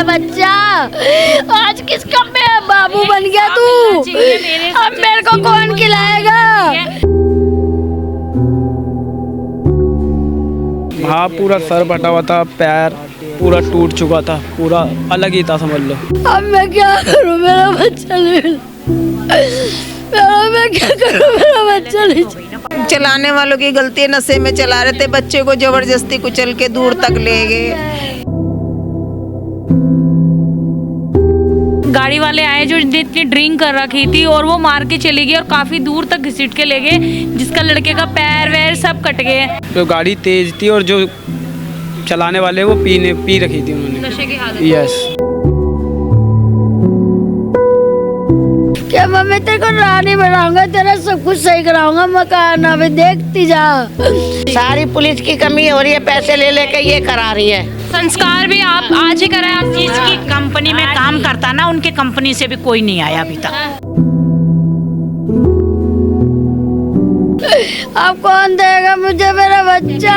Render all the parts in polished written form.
बच्चा, आज किसका बाबू बन गया तू? अब मेरे को कौन खिलाएगा? हाँ, पूरा सर फटा हुआ था, पैर पूरा टूट चुका था, पूरा अलग ही था समझ लो। अब मैं क्या करूं, मेरा बच्चा नहीं, मैं क्या करूं, मेरा बच्चा नहीं। चलाने वालों की गलती है, नशे में चला रहे थे, बच्चे को जबरदस्ती कुचल के दूर तक ले गए। गाड़ी वाले आए जो इतनी ड्रिंक कर रखी थी और वो मार के चली गई और काफी दूर तक घसीट के ले गए, जिसका लड़के का पैर वैर सब कट गए। तो गाड़ी तेज थी और जो चलाने वाले वो पी रखी थी उन्होंने, नशे की हालत। यस। क्या मम्मी तेरे को रानी बनाऊंगा, तेरा सब कुछ सही कराऊंगा, मकान अभी देखती जा। सारी पुलिस की कमी हो रही है, पैसे ले लेके ये करा रही है। संस्कार भी आप आज ही कराया। जिसकी कंपनी में काम करता ना, उनके कंपनी से भी कोई नहीं आया अभी तक। अब कौन देगा मुझे मेरा बच्चा?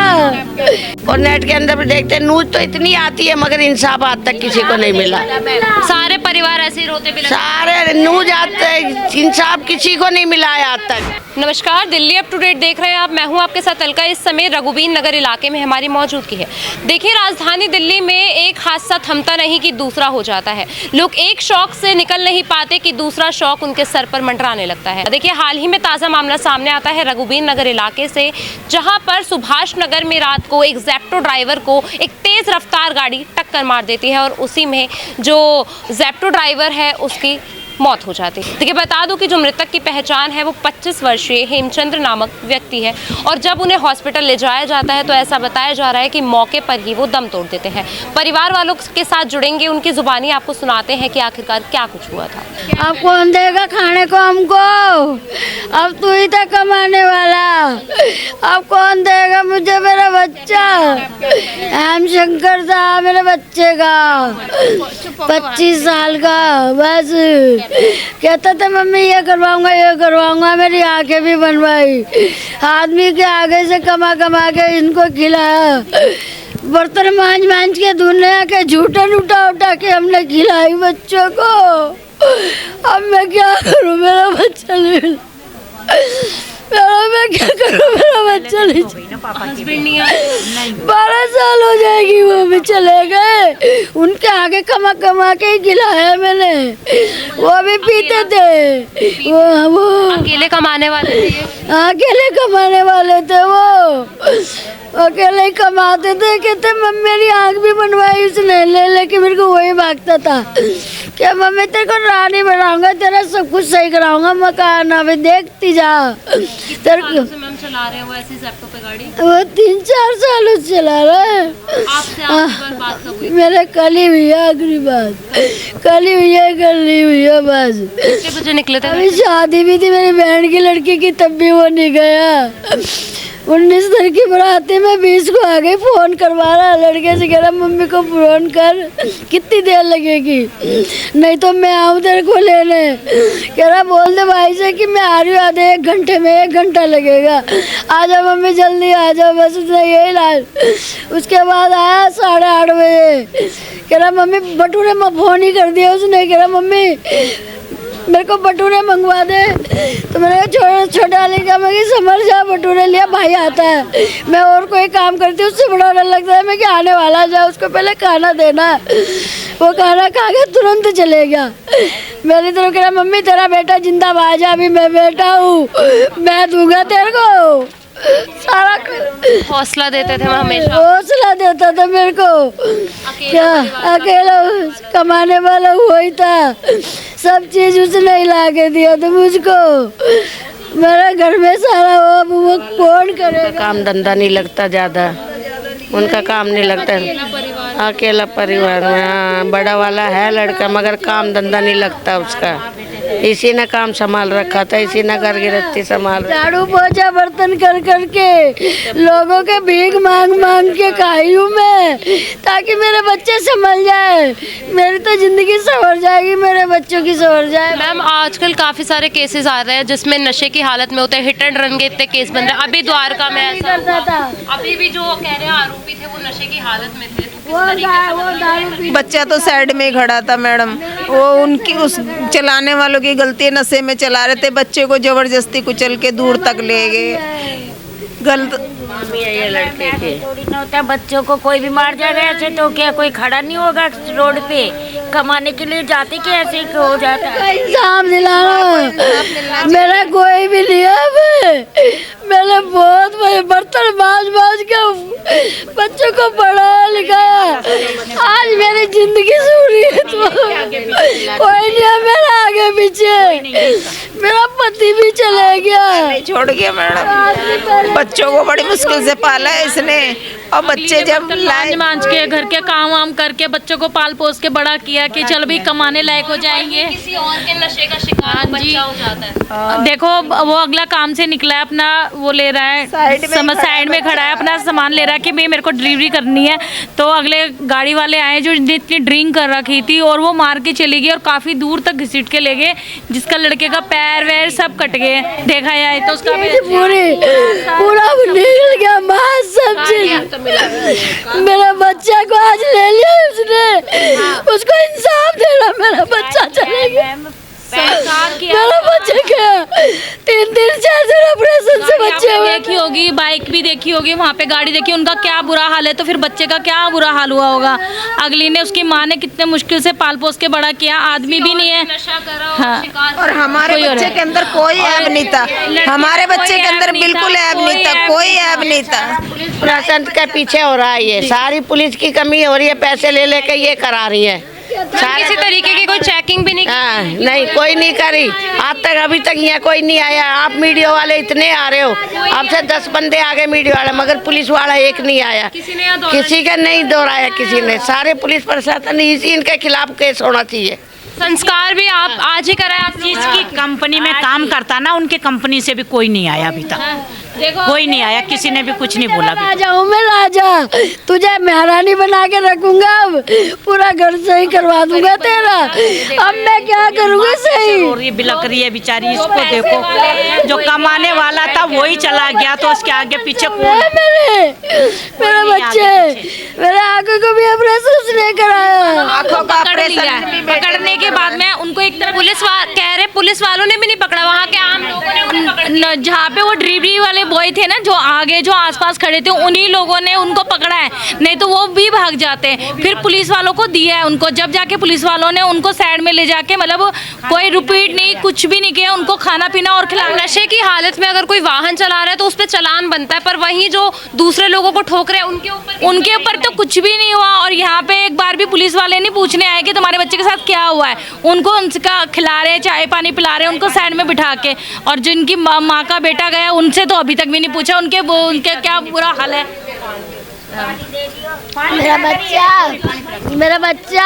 और नेट के अंदर भी देखते, न्यूज तो इतनी आती है मगर इंसाफ आज तक किसी को नहीं मिला। सारे परिवार ऐसे ही रोते बिलखते। सारे न्यूज आते, इंसाफ किसी को नहीं मिला है आज तक। नमस्कार, दिल्ली अप टू डेट देख रहे हैं आप। मैं हूं आपके साथ अलका। इस समय रघुबीर नगर इलाके में हमारी मौजूदगी है। देखिए, राजधानी दिल्ली में एक हादसा थमता नहीं कि दूसरा हो जाता है। लोग एक शौक से निकल नहीं पाते कि दूसरा शौक उनके सर पर मंडराने लगता है। देखिए, हाल ही में ताज़ा मामला सामने आता है रघुबीर नगर इलाके से, जहां पर सुभाष नगर में रात को एक ज़ेप्टो ड्राइवर को एक तेज़ रफ्तार गाड़ी टक्कर मार देती है और उसी में जो ज़ेप्टो ड्राइवर है उसकी मौत हो जाती है। देखिए, बता दूं कि जो मृतक की पहचान है वो 25 वर्षीय हेमचंद्र नामक व्यक्ति है और जब उन्हें हॉस्पिटल ले जाया जाता है तो ऐसा बताया जा रहा है कि मौके पर ही वो दम तोड़ देते हैं। परिवार वालों के साथ जुड़ेंगे, उनकी जुबानी आपको सुनाते हैं कि आखिरकार क्या कुछ हुआ था। अब कौन देगा खाने को हमको? अब तू ही था कमाने वाला, अब कौन देगा मुझे मेरा बच्चा? हेम शंकर था मेरे बच्चे का, 25 साल का। बस कहता था मम्मी ये करवाऊंगा ये करवाऊंगा, मेरी आंखें भी बनवाई, आदमी के आगे से कमा कमा के इनको खिलाया, बर्तन मांझ मांझ के दुनिया के झूठन उठा उठा के हमने खिलाई बच्चों को। अब मैं क्या करूं, मेरा बच्चा नहीं, मैं क्या करूं, मेरा बच्चा नहीं। 12 साल हो जाएगी, वो भी चले गए, उनके आगे कमा कमा के ही खिलाया मैंने। वो भी पीते थे, वो अकेले कमाने वाले थे। अकेले कमाने वाले थे, वो अकेले ही कमाते थे। कहते मम्मी मेरी आँख भी बनवाई उसने, ले लेके मेरे को वही भागता था। क्या मम्मी तेरे को रानी बनाऊंगा, तेरा सब कुछ सही कराऊंगा, मकान अभी देखती जा। तेरे को चला रहे हो ऐसी ज़ेप्टो पे गाड़ी? वो 3-4 सालों से चला रहा है। आपसे आखिरी बार बात कब हुई? मेरे कल ही हुई है आखिरी बात, कल ही हुई है बस। कितने बजे निकले थे? अभी शादी भी थी मेरी बहन की लड़की की, तब भी वो नहीं गया। 19 दिन की बराती में 20 को आ गई, फोन करवा रहा लड़के से, कह रहा मम्मी को फोन कर, कितनी देर लगेगी, नहीं तो मैं आऊँ तेरे को लेने। कह रहा बोल दे भाई से कि मैं आ रही हूँ आधे 1 घंटे में, 1 घंटा लगेगा, आ जाओ मम्मी जल्दी आ जाओ। बस उसने यही लाल। उसके बाद आया 8:30 बजे, कह रहा मम्मी बटूरे में फ़ोन ही कर दिया उसने। कह रहा मम्मी मेरे को बटूरे मंगवा दे, तो मैंने कहा छोटा वाले का मैं समझ जा, बटूरे लिया, भाई आता है, मैं और कोई काम करती हूँ उससे बड़ा डर लगता है, मैं क्या आने वाला जाए, उसको पहले खाना देना। वो खाना खा के तुरंत चले गया। मेरी तरफ कह रहा मम्मी तेरा बेटा जिंदाबाद है, अभी मैं बेटा हूँ, मैं दूंगा तेरे को सारा। हौसला देते थे हमेशा, हौसला देता था मेरे को। क्या अकेला कमाने वाला वही था, सब चीज उसने ला के दिया था मुझको। मेरा घर में सारा वो कौन करेगा? काम धंधा नहीं लगता ज्यादा, उनका काम नहीं लगता, अकेला परिवार में। हाँ, बड़ा वाला है लड़का मगर काम धंधा नहीं लगता उसका। इसी ने काम संभाल रखा था, इसी ने घर गिरफ्ती संभाल रखा। झाड़ू पोछा बर्तन कर करके लोगों के भीख मांग मांग के खाई हूँ मैं, ताकि मेरे बच्चे संभल जाए, मेरी तो जिंदगी संवर जाएगी, मेरे बच्चों की संवर जाए। मैम आजकल काफी सारे केसेस आ रहे हैं जिसमें नशे की हालत में होते हैं, हिट एंड रन के इतने केस बन रहे हैं। अभी द्वारका में ऐसा करता था अभी भी जो कह रहे हैं आरोपी थे वो नशे की हालत में थे, तो किस वो तरीके से वो दारू पी बच्चा तो साइड में ही खड़ा था मैडम, वो उनकी उस चलाने वालों की गलती है, नशे में चला रहे थे, बच्चे को जबरदस्ती कुचल के दूर तक ले गए। गलत ये लड़के के थोड़ी ना होता है, बच्चों को कोई भी मार जाएगा ऐसे तो क्या कोई खड़ा नहीं होगा रोड पे, कमाने के लिए जाते कि ऐसे ही हो जाता है। इंसाफ दिलाना, मेरा कोई भी नहीं है, मैंने बहुत बर्तन मांज के बच्चों को पढ़ाया लिखाया, आज मेरी जिंदगी सुनी है तो कोई नहीं है मेरा आगे पीछे, मेरा पति भी चले गया, छोड़ गया मैडम, बच्चों को बड़ी मुश्किल से पाला है इसने, और बच्चे जब लाए मांझ के घर के काम वाम करके बच्चों को पाल पोस के बड़ा किया कि चल भी कमाने लायक हो जाएंगे। किसी और के नशे का शिकार बच्चा हो जाता है। देखो वो अगला काम से निकला है, अपना वो ले रहा है, साइड में खड़ा है, अपना सामान ले रहा है कि भाई मेरे को डिलीवरी करनी है, तो अगले गाड़ी वाले आए जो इतनी ड्रिंक कर रखी थी और वो मार के चली गई और काफी दूर तक घसीट के ले गए, जिसका लड़के का पैर वैर सब कट गए, देखा जाए तो उसका पूरा निकल गया मां सब चीज। मेरा बच्चा को आज ले लिया उसने, उसको इंसाफ देना, मेरा बच्चा चले गया, मेरा बच्चा क्या 3-4 ऑपरेशन से बच्चे हुए। देखी होगी, बाइक भी देखी होगी, वहाँ पे गाड़ी देखी, उनका क्या बुरा हाल है, तो फिर बच्चे का क्या बुरा हाल हुआ होगा। अगली ने उसकी माँ ने कितने मुश्किल से पाल पोस के बड़ा किया, आदमी भी नहीं है। नशा करा हाँ। शिकार और हमारे बच्चे के अंदर कोई ऐब नहीं था, हमारे बच्चे के अंदर बिल्कुल ऐब नहीं था, कोई ऐब नहीं था। प्रशासन के पीछे हो रहा है ये, सारी पुलिस की कमी हो रही है, पैसे ले लेके ये करा रही है। किसी तरीके की कोई चेकिंग भी नहीं की? हाँ, नहीं कोई नहीं करी आज तक, अभी तक यहाँ कोई नहीं आया। आप मीडिया वाले इतने आ रहे हो, आपसे 10 बंदे आ गए मीडिया वाले, मगर पुलिस वाला एक नहीं आया, किसी का नहीं दोहराया किसी ने। सारे पुलिस प्रशासन इसी इनके खिलाफ केस होना चाहिए। संस्कार भी आप आज ही कराए? आप जिस की कंपनी में काम करता ना, उनके कंपनी से भी कोई नहीं आया अभी तक, कोई नहीं आया, किसी ने भी कुछ नहीं बोला। राजा हूँ मैं, राजा, तुझे महारानी बना के रखूंगा, अब पूरा घर सही करवा दूंगा तेरा, अब मैं क्या करूँगा सही। और ये बिलक रही है बेचारी, इसको देखो, जो कमाने वाला था वही चला गया, तो उसके आगे पीछे कौन? मेरे बच्चे, मेरे आंखों को भी ऑपरेशन उसने कराया, आंखों का पकड़ने के बाद में उनको एक तरफ कह रहे पुलिस वालों ने भी नहीं पकड़ा, वहाँ के आम लोगों ने उन्हें पकड़ा। जहाँ पे वो डिलीवरी वाले बॉय थे ना, जो आगे जो आसपास खड़े थे, उन्हीं लोगों ने उनको पकड़ा है, नहीं तो वो भी भाग जाते। फिर पुलिस वालों को दिया है उनको, जब जाके पुलिस वालों ने उनको साइड में ले जाके, मतलब कोई रिपीट नहीं, कुछ भी नहीं किया, उनको खाना पीना और खिलाना। नशे की हालत में अगर कोई वाहन चला रहा है तो उस पर चालान बनता है, पर वहीं जो दूसरे लोगों को ठोक रहे हैं उनके ऊपर तो कुछ भी नहीं हुआ। और यहाँ पे एक बार भी पुलिस वाले नहीं पूछने आए कि तुम्हारे बच्चे के साथ क्या हुआ है, उनको उनका खिला रहे हैं, चाय पानी पिला रहे हैं उनको साइड में बिठा के, और जिनकी माँ का बेटा गया उनसे तो अभी तक भी नहीं पूछा उनके क्या बुरा हाल है। मेरा बच्चा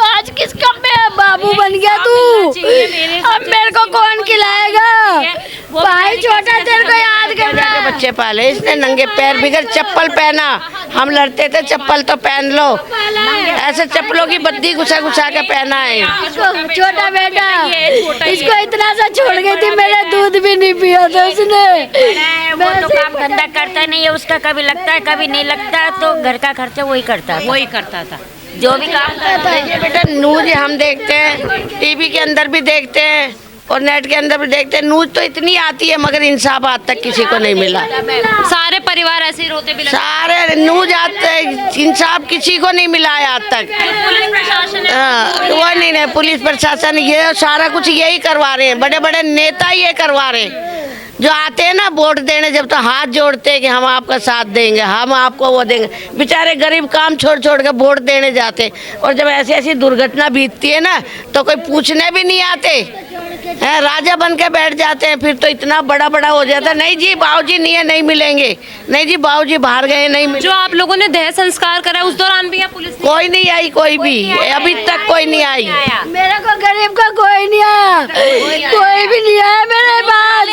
आज किस कम में बाबू बन गया तू, अब मेरे को कौन खिलाएगा? भाई छोटा तेरे को याद कर रहा है। बच्चे पाले इसने, नंगे पैर बिगड़ चप्पल पहना, हम लड़ते थे चप्पल तो पहन लो, ऐसे चप्पलों की बद्दी घुसा घुसा के पहना है। छोटा बेटा, इसको इतना सा छोड़ गई थी, मेरा दूध भी नहीं पिया था उसने। वो तो काम धंधा करता नहीं है, उसका कभी लगता है कभी नहीं लगता, तो घर का खर्चा वही करता है, वही करता था जो भी काम करता है। बेटा न्यूज हम देखते हैं, टीवी के अंदर भी देखते हैं और नेट के अंदर भी देखते हैं, न्यूज तो इतनी आती है मगर इंसाफ आज तक किसी को नहीं मिला। सारे परिवार ऐसे ही रोते भी सारे न्यूज आते, इंसाफ किसी को नहीं मिला है आज तक। पुलिस प्रशासन वो नहीं, पुलिस प्रशासन ये सारा कुछ यही करवा रहे हैं, बड़े बड़े नेता ये करवा रहे हैं। जो आते हैं ना वोट देने, जब तो हाथ जोड़ते हैं कि हम आपका साथ देंगे, हम आपको वो देंगे, बेचारे गरीब काम छोड़ छोड़ के वोट देने जाते, और जब ऐसी ऐसी दुर्घटना बीतती है ना तो कोई पूछने भी नहीं आते। है, राजा बन के बैठ जाते हैं। फिर तो इतना बड़ा बड़ा हो जाता है, नहीं जी बाबूजी नहीं है, नहीं मिलेंगे, नहीं जी बाबूजी बाहर गए, नहीं मिले। जो आप लोगों ने देह संस्कार करा उस दौरान भी यहाँ पुलिस कोई नहीं आई, कोई भी अभी तक कोई नहीं आई। मेरे को गरीब का कोई नहीं आया, कोई भी नहीं आया मेरे पास,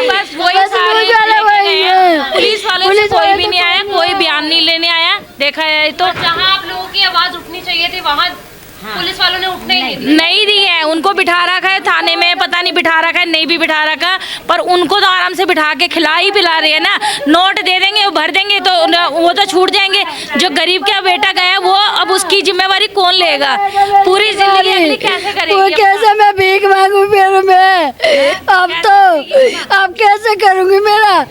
बस वही बस सारे मुझे वाला वही है। पुलिस वालों से कोई भी नहीं आया, कोई बयान नहीं लेने आया। देखा है तो जहाँ आप लोगों की आवाज उठनी चाहिए थी वहाँ पुलिस वालों ने उठने ही नहीं दी है। उनको बिठा रखा है थाने में, पता नहीं बिठा रखा है नहीं भी बिठा रखा, पर उनको तो आराम से बिठा के खिला ही पिला रही है ना। नोट दे देंगे, वो भर देंगे तो वो तो छूट जाएंगे। जो गरीब का बेटा गया वो अब उसकी जिम्मेवारी कौन लेगा? पूरी जिंदगी अगली कैसे वो करेगी? कैसे मैं भीख मांगू फिर मैं? अब कैसे करूंगी? मेरा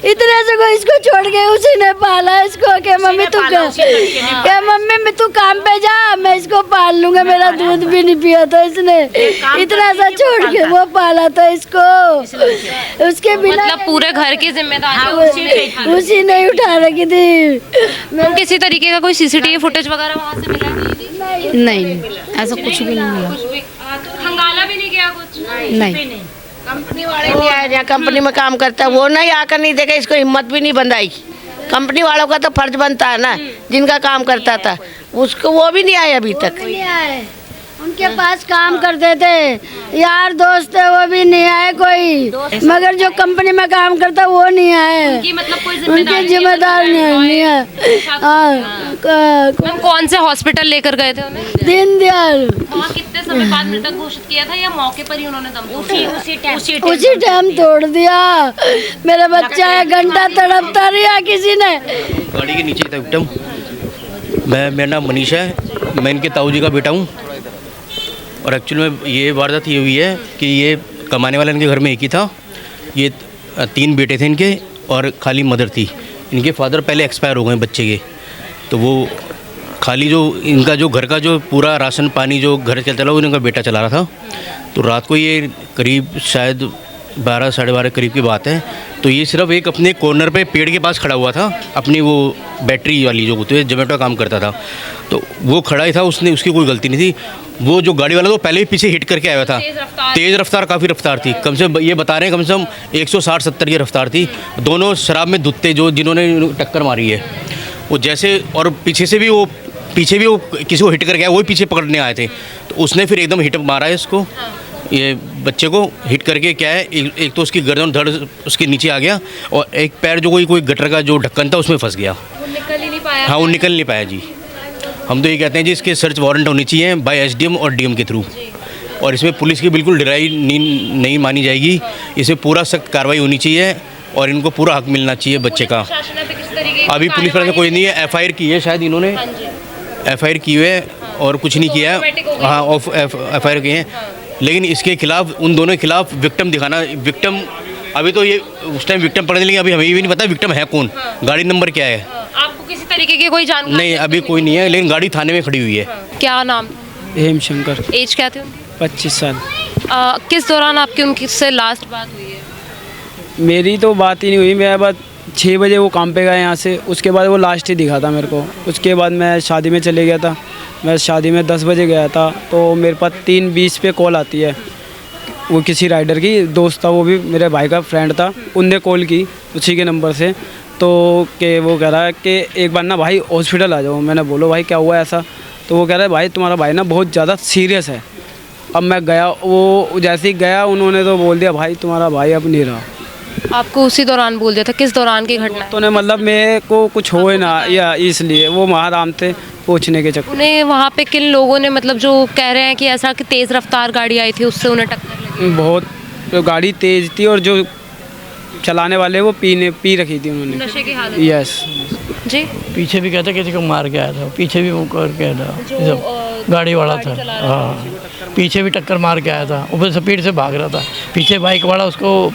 इतने से को इसको छोड़ के उसी ने पाला इसको। क्या मम्मी तू काम पे जा, मैं इसको पाल लूंगा। मेरा दूध भी नहीं पिया था इसने, इतना सा छोड़ के वो पाला था इसको। उसके बिना मतलब पूरे घर की जिम्मेदारी उसी ने उठा रखी थी। तो किसी तरीके का कोई सीसीटीवी फुटेज वगैरह वहाँ से मिला? नहीं, ऐसा कुछ भी नहीं मिला। कुछ भी खंगाला भी नहीं किया कुछ? नहीं, कंपनी वाले नहीं आए, जहाँ कंपनी में काम करता है वो नहीं आकर नहीं देखा, इसको हिम्मत भी नहीं बंधाई। कंपनी वालों का तो फर्ज बनता है ना, जिनका काम करता था उसको, वो भी नहीं आए अभी तक। नहीं आए, उनके पास काम करते थे यार दोस्त है, वो भी नहीं आए कोई। मगर जो कंपनी में काम करता वो नहीं आए, मतलब कोई उनके जिम्मेदार नहीं है। कौन से हॉस्पिटल लेकर गए थे उन्हें? दीनदयाल। वहाँ कितने समय बाद मृतक घोषित किया था या मौके पर ही उन्होंने दम तोड़ दिया? उसी टाइम तोड़ दिया। मेरा बच्चा 1 घंटा तड़पता रहा, किसी ने गाड़ी के नीचे था विक्टिम। मेरा नाम मनीष है, मैं इनके ताऊ जी का बेटा हूँ। और एक्चुअल में ये वारदात ये हुई है कि ये कमाने वाला इनके घर में एक ही था। ये 3 बेटे थे इनके और खाली मदर थी। इनके फादर पहले एक्सपायर हो गए बच्चे के, तो वो खाली जो इनका जो घर का जो पूरा राशन पानी जो घर चलता था वो इनका बेटा चला रहा था। तो रात को ये करीब शायद 12 साढ़े 12 करीब की बात है। तो ये सिर्फ एक अपने कॉर्नर पे पेड़ के पास खड़ा हुआ था, अपनी वो बैटरी वाली जो होती है जोमेटो काम करता था, तो वो खड़ा ही था। उसने उसकी कोई गलती नहीं थी। वो जो गाड़ी वाला तो पहले ही पीछे हिट करके आया था, तेज़ रफ्तार काफ़ी रफ्तार थी। कम से ये बता रहे हैं कम से कम 160-170 की रफ्तार थी। दोनों शराब में धुत्ते जो जिन्होंने टक्कर मारी है वो जैसे, और पीछे भी वो किसी को हिट करके आया, वही पीछे पकड़ने आए थे। तो उसने फिर एकदम हिट मारा है इसको, ये बच्चे को हिट करके। क्या है, एक तो उसकी गर्दन धड़ उसके नीचे आ गया और एक पैर जो कोई गटर का जो ढक्कन था उसमें फंस गया। वो निकल ही नहीं पाया? हाँ, वो निकल नहीं पाया जी। हम तो ये कहते हैं जी इसके सर्च वारंट होनी चाहिए बाय एसडीएम और डीएम के थ्रू। और इसमें पुलिस की बिल्कुल ढिलाई नहीं मानी जाएगी। इसमें पूरा सख्त कार्रवाई होनी चाहिए और इनको पूरा हक मिलना चाहिए बच्चे का। अभी पुलिस प्रशासन कोई नहीं है, एफआईआर की है शायद इन्होंने, एफआईआर की है और कुछ नहीं किया। हाँ, एफआईआर की है, लेकिन इसके खिलाफ, उन दोनों के खिलाफ विक्टिम दिखाना। विक्टिम अभी तो ये उस टाइम विक्टिम पढ़ने लगे, अभी हमें भी नहीं पता विक्टिम है कौन, गाड़ी नंबर क्या है। आपको किसी तरीके की कोई जानकारी नहीं, अभी कोई नहीं है, लेकिन गाड़ी थाने में खड़ी हुई है। क्या नाम? हेम शंकर। एज क्या थी उनकी? 25 साल। किस दौरान आपकी उनकी से लास्ट बात हुई है? मेरी तो बात ही नहीं हुई। मैं बस 6 बजे वो काम पे गए यहाँ से, उसके बाद वो लास्ट ही दिखा था मेरे को। उसके बाद मैं शादी में चले गया था। मैं शादी में 10 बजे गया था, तो मेरे पास 3:20 पे कॉल आती है। वो किसी राइडर की दोस्त था, वो भी मेरे भाई का फ्रेंड था। उनने कॉल की उसी के नंबर से, तो कि वो कह रहा है कि एक बार ना भाई हॉस्पिटल आ जाओ। मैंने बोलो भाई क्या हुआ ऐसा? तो वो कह रहा है भाई तुम्हारा भाई ना बहुत ज़्यादा सीरियस है। अब मैं गया, वो जैसे ही गया उन्होंने तो बोल दिया भाई तुम्हारा भाई अब नहीं रहा। आपको उसी दौरान बोल दिया था? किस दौरान की घटना? तो ने मतलब मेरे को कुछ हो ना, या इसलिए वो महाराम थे पूछने के चक्कर। उन्हें वहाँ पे किन लोगों ने, मतलब जो कह रहे हैं कि ऐसा कि तेज़ रफ्तार गाड़ी आई थी उससे उन्हें टक्कर लगी? बहुत, तो गाड़ी तेज़ थी और जो चलाने वाले वो पी रखी थी उन्होंने, नशे की हालत। यस जी। पीछे भी कहता किसी को मार के आया था, पीछे भी वो करके आया था, गाड़ी वाला था। हाँ, पीछे भी टक्कर मार के आया था, ऊपर स्पीड से भाग रहा था। पीछे बाइक वाला उसको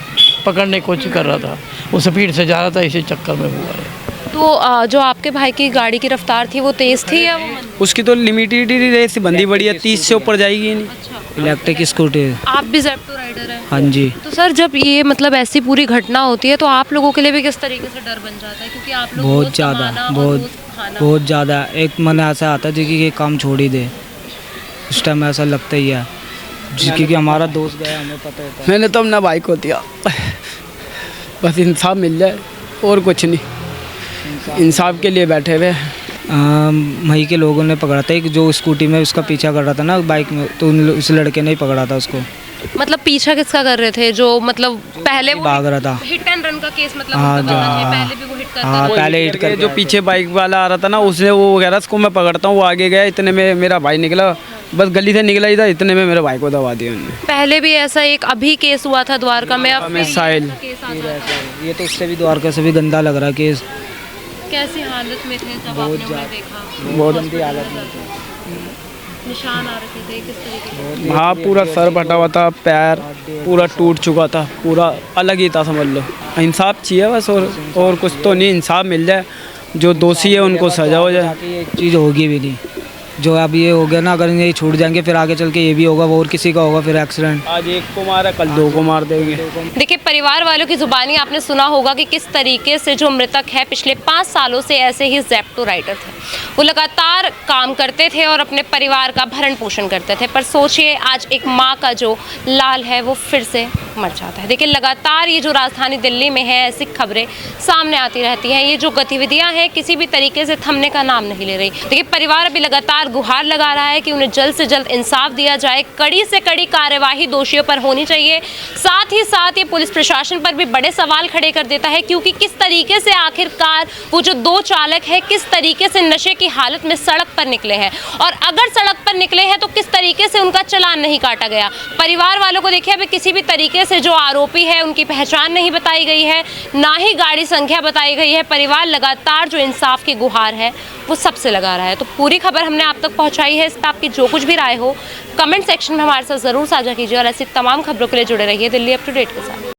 पकड़ने की कोशिश कर रहा था, वो स्पीड से जा रहा था, इसी चक्कर में हुआ है। तो जो आपके भाई की गाड़ी की रफ्तार थी वो तेज़ थी या उसकी तो लिमिटेड ही रेस बंदी बड़ी है, 30 से ऊपर जाएगी ही नहीं। Electric scooty. आप भी ज़ेप्टो राइडर हैं? हाँ जी। तो सर जब ये मतलब ऐसी पूरी घटना होती है तो आप लोगों के लिए भी किस तरीके से डर बन जाता है? क्योंकि आप लोग बहुत ज़्यादा एक मन ऐसा आता है कि ये काम छोड़ ही दे, उस टाइम ऐसा लगता ही है। क्योंकि हमारा दोस्त गया, हमें पता है। मैंने तो अपना भाई को दिया, बस इंसाफ मिल जाए और कुछ नहीं, इंसाफ के लिए बैठे हुए। मई के लोगों ने पकड़ा था, एक जो स्कूटी में उसका पीछा कर रहा था ना बाइक में, तो उस लड़के ने ही पकड़ा था उसको। मतलब पीछा किसका कर रहे थे? जो मतलब पहले वो भाग रहा था। हिट एंड रन का केस मतलब हाँ, उनका पता है, हाँ, पहले भी वो हिट करता हाँ, था। पहले हिट कर जो पीछे बाइक वाला आ रहा था ना, उसने वो कह रहा उसको मैं पकड़ता हूँ, वो आगे गया, इतने में मेरा भाई निकला, बस गली से निकला ही था, इतने में मेरे भाई को दबा दिया उन्होंने। पहले भी ऐसा एक अभी केस हुआ था द्वारका में, अब में साहिल, ये तो उससे भी द्वारका से भी गंदा लग रहा है केस। कैसी हालत में थे जब आपने उन्हें देखा? बहुत गंदी हालत में निशान आ रखे थे किस तरीके के? हाँ, पूरा सर फटा हुआ था, पैर पूरा टूट चुका था, पूरा अलग ही था, समझ लो। इंसाफ चाहिए बस, और कुछ तो नहीं, इंसाफ मिल जाए, जो दोषी है उनको सजा हो जाए। एक चीज़ होगी भी नहीं, जो अब ये हो गया ना, अगर ये छूट जाएंगे फिर आगे चल के ये भी होगा, वो और किसी का होगा फिर एक्सीडेंट। आज एक को मारा, कल दो को मार देंगे। देखिए, परिवार वालों की जुबानी आपने सुना होगा कि किस तरीके से जो मृतक है पिछले 5 सालों से ऐसे ही ज़ेप्टो राइडर थे। वो लगातार काम करते थे और अपने परिवार का भरण पोषण करते थे, पर सोचिए आज एक माँ का जो लाल है वो फिर से मर जाता है। देखिए, लगातार ये जो राजधानी दिल्ली में है ऐसी खबरें सामने आती रहती हैं, ये जो गतिविधियां हैं किसी भी तरीके से थमने का नाम नहीं ले रही। देखिए, परिवार अभी लगातार गुहार लगा रहा है कि उन्हें जल्द से जल्द इंसाफ दिया जाए, कड़ी से कड़ी कार्यवाही दोषियों पर होनी चाहिए। साथ ही साथ ये पुलिस प्रशासन पर भी बड़े सवाल खड़े कर देता है, क्योंकि किस तरीके से आखिरकार वो जो 2 चालक है किस तरीके से नशे की हालत में सड़क पर निकले हैं, और अगर सड़क पर निकले हैं तो किस तरीके से उनका चालान नहीं काटा गया। परिवार वालों को देखिए, अभी किसी भी तरीके से जो आरोपी है उनकी पहचान नहीं बताई गई है, ना ही गाड़ी संख्या बताई गई है। परिवार लगातार जो इंसाफ की गुहार है वो सबसे लगा रहा है। तो पूरी खबर हमने आप तक पहुंचाई है, इस पर आपकी जो कुछ भी राय हो कमेंट सेक्शन में हमारे साथ ज़रूर साझा कीजिए, और ऐसी तमाम खबरों के लिए जुड़े रहिए दिल्ली अप टू डेट के साथ।